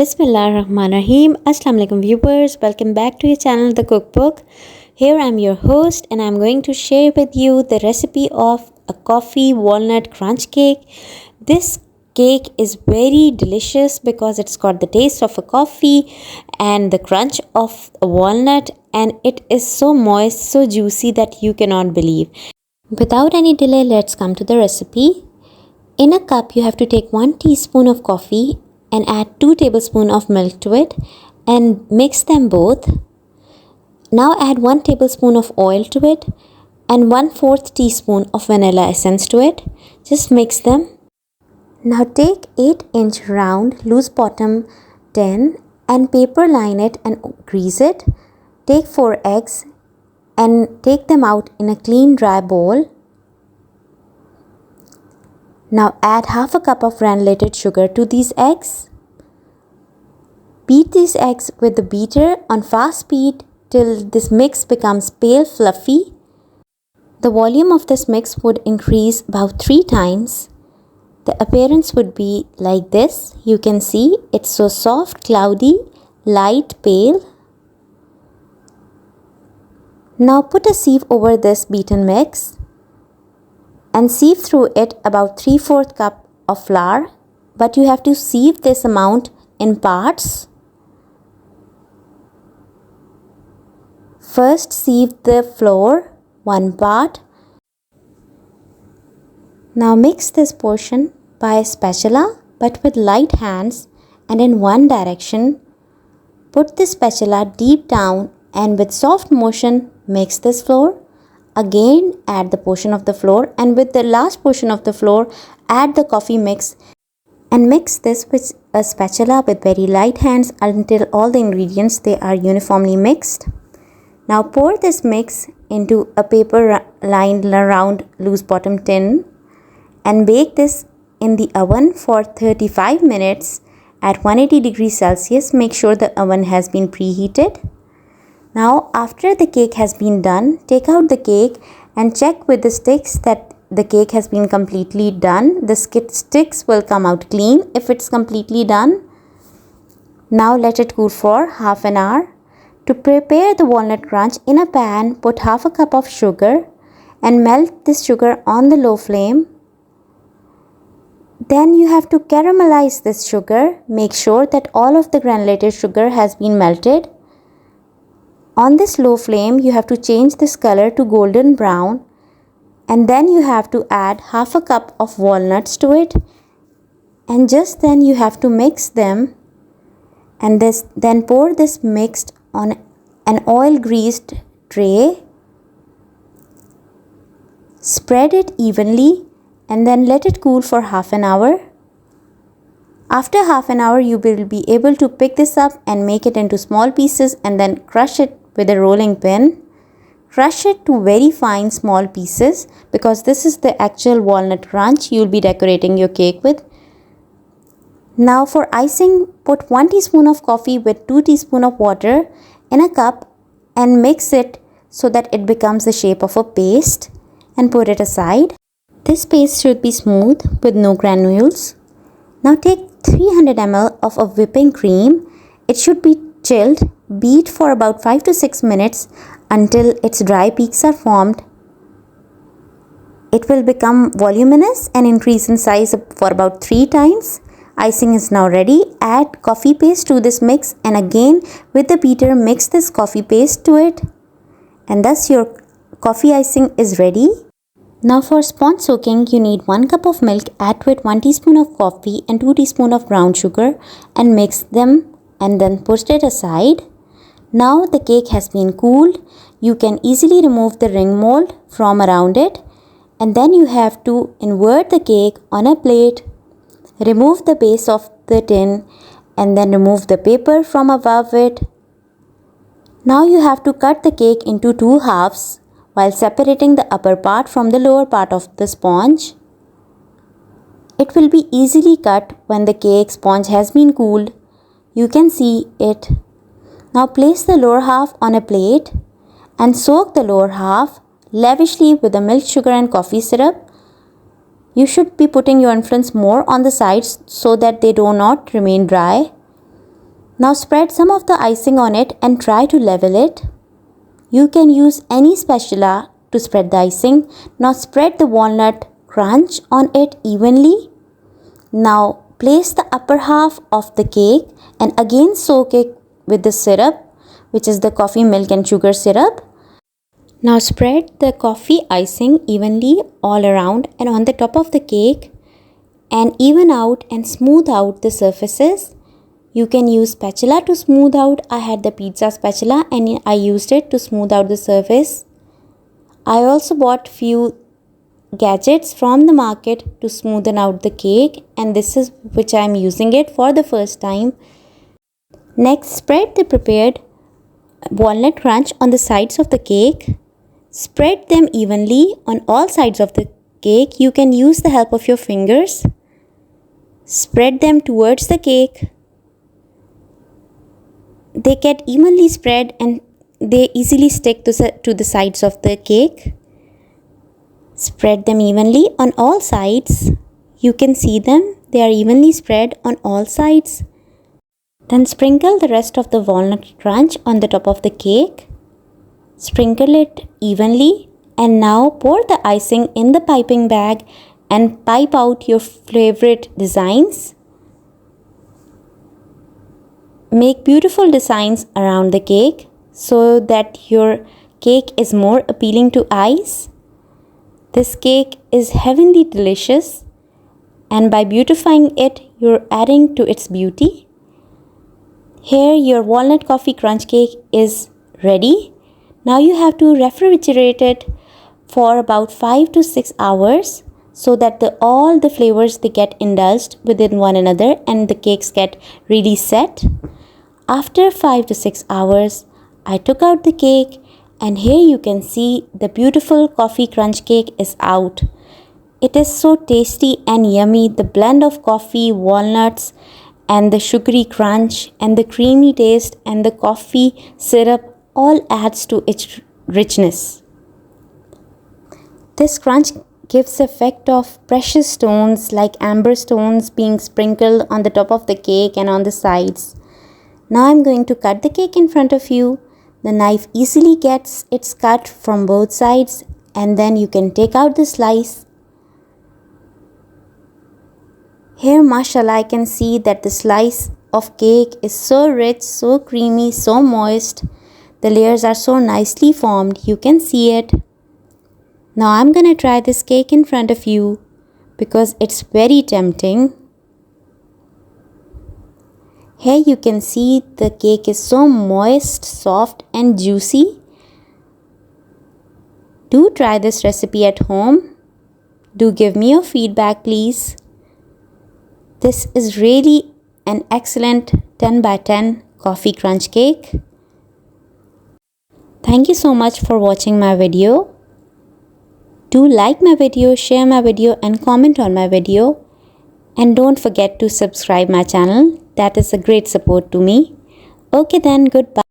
Bismillahirrahmanirrahim. Assalamu alaikum viewers. Welcome back to your channel The Cookbook. Here I'm your host and I'm going to share with you the recipe of a coffee walnut crunch cake. This cake is very delicious because it's got the taste of a coffee and the crunch of a walnut, and it is so moist, so juicy that you cannot believe. Without any delay, let's come to the recipe. In a cup, you have to take 1 teaspoon of coffee and add 2 tablespoons of milk to it and mix them both. Now add 1 tablespoon of oil to it and 1/4 teaspoon of vanilla essence to it. Just mix them. Now take 8-inch round loose bottom tin and paper line it and grease it. Take 4 eggs and take them out in a clean dry bowl. Now add half a cup of granulated sugar to these eggs. Beat these eggs with the beater on fast speed till this mix becomes pale fluffy. The volume of this mix would increase about 3 times. The appearance would be like this. You can see it's so soft, cloudy, light pale. Now put a sieve over this beaten mix and sieve through it about 3/4 cup of flour, but you have to sieve this amount in parts. First sieve the flour 1 part. Now mix this portion by a spatula but with light hands and in one direction. Put the spatula deep down and with soft motion mix this flour. Again add the portion of the flour and with the last portion of the flour add the coffee mix and mix this with a spatula with very light hands until all the ingredients they are uniformly mixed. Now pour this mix into a paper lined round loose bottom tin and bake this in the oven for 35 minutes at 180 degrees Celsius. Make sure the oven has been preheated. Now after the cake has been done, take out the cake and check with the sticks that the cake has been completely done. The sticks will come out clean if it's completely done. Now let it cool for half an hour. To prepare the walnut crunch, in a pan put half a cup of sugar and melt this sugar on the low flame. Then you have to caramelize this sugar. Make sure that all of the granulated sugar has been melted. On this low flame, you have to change this color to golden brown, and then you have to add half a cup of walnuts to it, and just then you have to mix them, and then pour this mixed on an oil greased tray. Spread it evenly and then let it cool for half an hour. After half an hour, you will be able to pick this up and make it into small pieces and then crush it with a rolling pin. Crush it to very fine small pieces because this is the actual walnut crunch you'll be decorating your cake with. Now for icing, put 1 teaspoon of coffee with 2 teaspoons of water in a cup and mix it so that it becomes the shape of a paste and put it aside. This paste should be smooth with no granules. Now take 300 ml of a whipping cream. It should be chilled. Beat for about 5 to 6 minutes until its dry peaks are formed. It will become voluminous and increase in size for about 3 times. Icing is now ready. Add coffee paste to this mix and again with the beater mix this coffee paste to it, and thus your coffee icing is ready. Now for sponge soaking, you need 1 cup of milk. Add to it 1 teaspoon of coffee and 2 teaspoons of brown sugar and mix them and then put it aside. Now the cake has been cooled. You can easily remove the ring mold from around it, and then you have to invert the cake on a plate. Remove the base of the tin and then remove the paper from above it. Now you have to cut the cake into 2 halves while separating the upper part from the lower part of the sponge. It will be easily cut when the cake sponge has been cooled. You can see it. Now place the lower half on a plate and soak the lower half lavishly with the milk, sugar and coffee syrup. You should be putting your influence more on the sides so that they do not remain dry. Now spread some of the icing on it and try to level it. You can use any spatula to spread the icing. Now spread the walnut crunch on it evenly. Now place the upper half of the cake and again soak it with the syrup, which is the coffee milk and sugar syrup. Now spread the coffee icing evenly all around and on the top of the cake and even out and smooth out the surfaces. You can use spatula to smooth out. I had the pizza spatula and I used it to smooth out the surface. I also bought few gadgets from the market to smoothen out the cake, and this is which I am using it for the first time. Next, spread the prepared walnut crunch on the sides of the cake. Spread them evenly on all sides of the cake. You can use the help of your fingers. Spread them towards the cake. They get evenly spread and they easily stick to the sides of the cake. Spread them evenly on all sides. You can see them. They are evenly spread on all sides. Then sprinkle the rest of the walnut crunch on the top of the cake. Sprinkle it evenly and now pour the icing in the piping bag and pipe out your favorite designs. Make beautiful designs around the cake so that your cake is more appealing to eyes. This cake is heavenly delicious, and by beautifying it, you're adding to its beauty. Here your walnut coffee crunch cake is ready. Now you have to refrigerate it for about 5 to 6 hours so that all the flavors they get indulged within one another and the cakes get really set. After 5 to 6 hours, I took out the cake and here you can see the beautiful coffee crunch cake is out. It is so tasty and yummy. The blend of coffee, walnuts and the sugary crunch and the creamy taste and the coffee syrup all adds to its richness. This crunch gives the effect of precious stones like amber stones being sprinkled on the top of the cake and on the sides. Now I'm going to cut the cake in front of you. The knife easily gets its cut from both sides and then you can take out the slice. Here, mashallah, I can see that the slice of cake is so rich, so creamy, so moist. The layers are so nicely formed. You can see it. Now I'm gonna try this cake in front of you because it's very tempting. Here you can see the cake is so moist, soft and juicy. Do try this recipe at home. Do give me your feedback, please. This is really an excellent 10 by 10 coffee crunch cake. Thank you so much for watching my video. Do like my video, share my video and comment on my video. And don't forget to subscribe my channel. That is a great support to me. Okay then, goodbye.